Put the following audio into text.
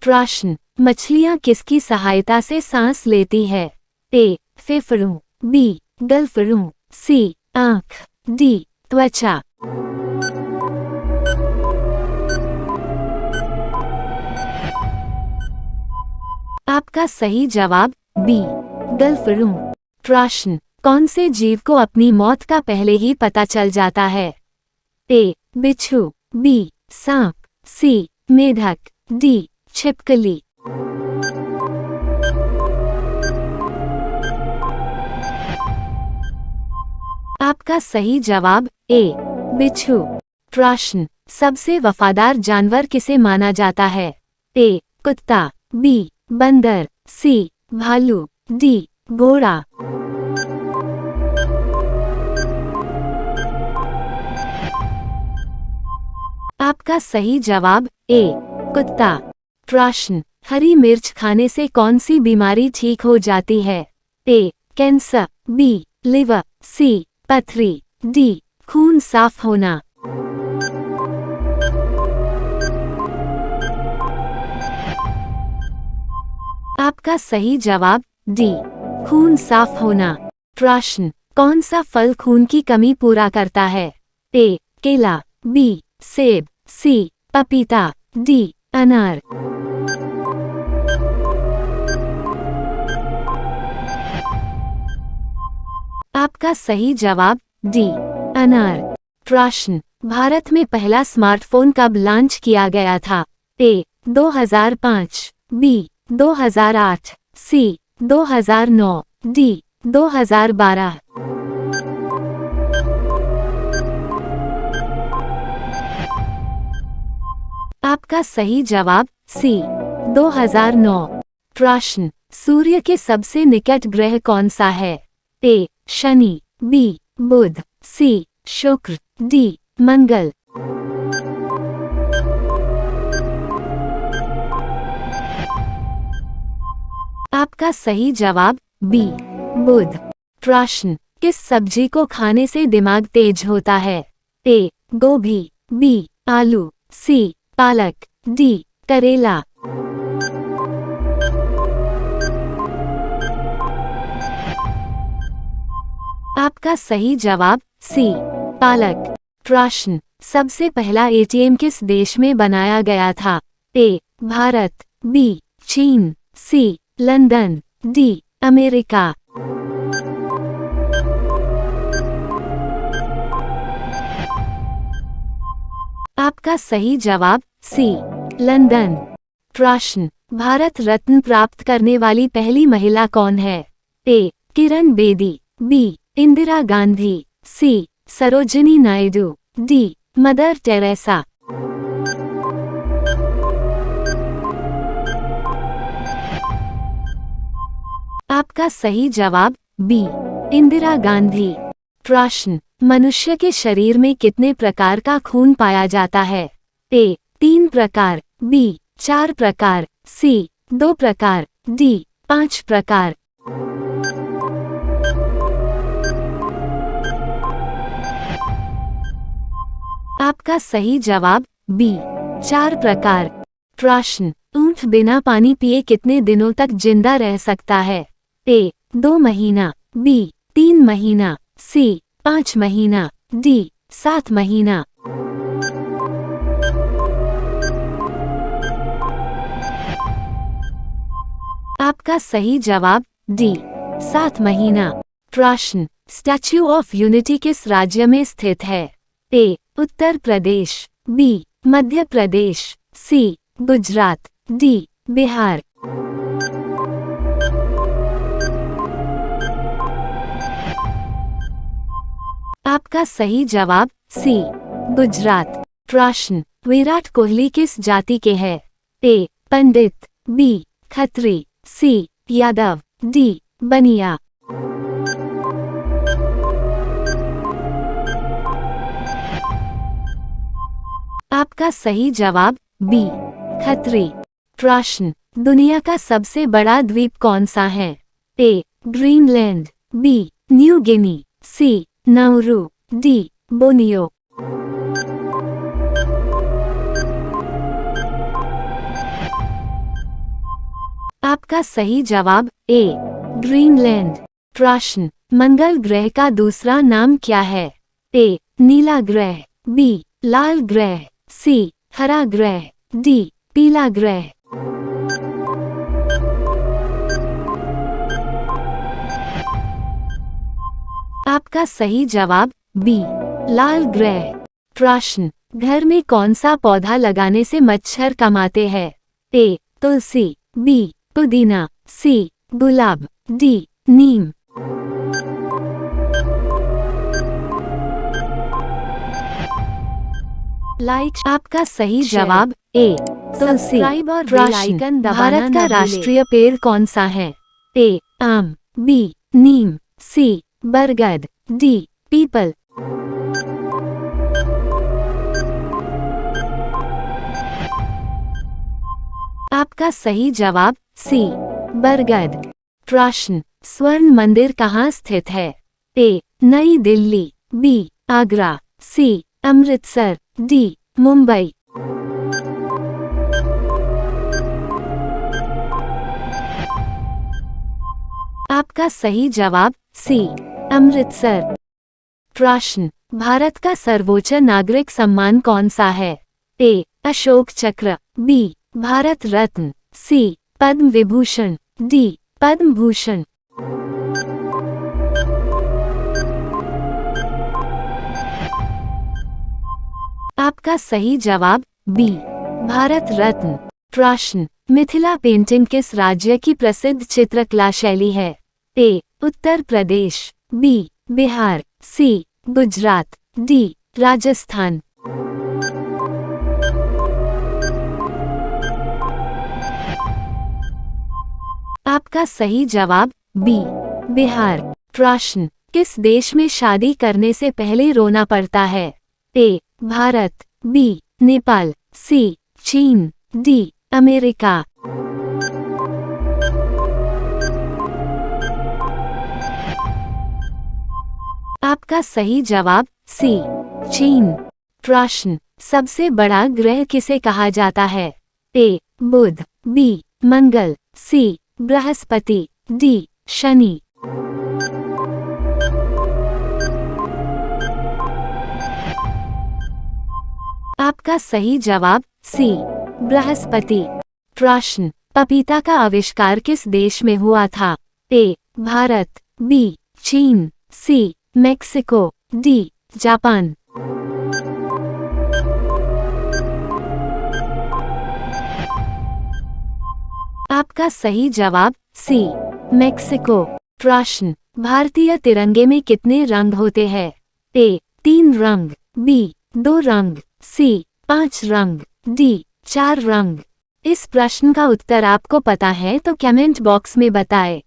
प्रश्न, मछलियाँ किसकी सहायता से सांस लेती है? ए. फेफड़ों, बी. गलफड़ों, सी. आँख, डी. त्वचा। आपका सही जवाब बी. गलफड़ों। प्रश्न, कौन से जीव को अपनी मौत का पहले ही पता चल जाता है? ए. बिच्छू, बी. सांप, सी. मेढक, डी. छिपकली। आपका सही जवाब ए. बिच्छू। प्रश्न, सबसे वफादार जानवर किसे माना जाता है? ए. कुत्ता, बी. बंदर, सी. भालू, डी. घोड़ा। आपका सही जवाब ए. कुत्ता। प्रश्न, हरी मिर्च खाने से कौन सी बीमारी ठीक हो जाती है? A. Cancer, B. Liver, C. पथरी, डी. खून साफ होना। आपका सही जवाब डी. खून साफ होना। प्रश्न, कौन सा फल खून की कमी पूरा करता है? ए. केला, बी. सेब, सी. पपीता, डी. अनार। आपका सही जवाब डी. अनार। प्रश्न, भारत में पहला स्मार्टफोन कब लॉन्च किया गया था? ए. 2005, बी. 2008, सी. 2009, डी. 2012। आपका सही जवाब सी. 2009। प्रश्न, सूर्य के सबसे निकट ग्रह कौन सा है? ए. शनि, बी. बुध, सी. शुक्र, डी. मंगल। आपका सही जवाब बी. बुध। प्रश्न, किस सब्जी को खाने से दिमाग तेज होता है? ए. गोभी, बी. आलू, सी. पालक, डी. करेला। आपका सही जवाब सी. पालक। प्रश्न, सबसे पहला एटीएम किस देश में बनाया गया था? ए. भारत, बी. चीन, सी. London, D. अमेरिका। आपका सही जवाब सी. लंदन। प्रश्न, भारत रत्न प्राप्त करने वाली पहली महिला कौन है? A. Kiran Bedi, B. Indira Gandhi, C. Sarojini Naidu, D. Mother Teresa. आपका सही जवाब बी. इंदिरा गांधी। प्रश्न, मनुष्य के शरीर में कितने प्रकार का खून पाया जाता है? ए. 3 प्रकार, बी. 4 प्रकार, सी. 2 प्रकार, डी. 5 प्रकार। आपका सही जवाब बी. 4 प्रकार। प्रश्न, ऊंट बिना पानी पिए कितने दिनों तक जिंदा रह सकता है? ए. 2 महीना, बी. 3 महीना, सी. 5 महीना, डी. 7 महीना। आपका सही जवाब डी. 7 महीना। प्रश्न, स्टैच्यू ऑफ यूनिटी किस राज्य में स्थित है? ए. उत्तर प्रदेश, बी. मध्य प्रदेश, सी. गुजरात, डी. बिहार। आपका सही जवाब सी. गुजरात। प्रश्न, विराट कोहली किस जाति के हैं? ए. पंडित, बी. खत्री, सी. यादव, डी. बनिया। आपका सही जवाब बी. खत्री। प्रश्न, दुनिया का सबसे बड़ा द्वीप कौन सा है? A. Greenland, B. New Guinea, C. Nauru, D. Borneo. आपका सही जवाब ए ग्रीनलैंड। प्रश्न, मंगल ग्रह का दूसरा नाम क्या है? ए नीला ग्रह, बी लाल ग्रह, सी हरा ग्रह, डी पीला ग्रह। आपका सही जवाब बी लाल ग्रह। प्रश्न, घर में कौन सा पौधा लगाने से मच्छर कम आते हैं? ए तुलसी, बी पुदीना, सी गुलाब, डी नीम। आपका सही जवाब ए तुलसी। और प्रश्न, भारत का राष्ट्रीय पेड़ कौन सा है? ए आम, बी नीम, सी बरगद, डी पीपल। आपका सही जवाब सी बरगद। प्रश्न, स्वर्ण मंदिर कहाँ स्थित है? ए नई दिल्ली, बी आगरा, सी अमृतसर, डी मुंबई। आपका सही जवाब सी अमृतसर। प्रश्न, भारत का सर्वोच्च नागरिक सम्मान कौन सा है? ए अशोक चक्र, बी भारत रत्न, सी पद्म विभूषण, डी पद्म भूषण। आपका सही जवाब बी भारत रत्न। प्रश्न, मिथिला पेंटिंग किस राज्य की प्रसिद्ध चित्रकला शैली है? ए उत्तर प्रदेश, बी बिहार, सी गुजरात, डी राजस्थान। आपका सही जवाब बी बिहार। प्रश्न, किस देश में शादी करने से पहले रोना पड़ता है? ए भारत, बी नेपाल, सी चीन, डी अमेरिका। आपका सही जवाब सी चीन। प्रश्न, सबसे बड़ा ग्रह किसे कहा जाता है? ए बुध, बी मंगल, सी बृहस्पति, डी शनि। आपका सही जवाब सी बृहस्पति। प्रश्न, पपीता का आविष्कार किस देश में हुआ था? ए भारत, बी चीन, सी मेक्सिको, डी जापान। आपका सही जवाब सी मेक्सिको। प्रश्न, भारतीय तिरंगे में कितने रंग होते हैं? ए 3 रंग, बी 2 रंग, सी 5 रंग, डी 4 रंग। इस प्रश्न का उत्तर आपको पता है तो कमेंट बॉक्स में बताएं।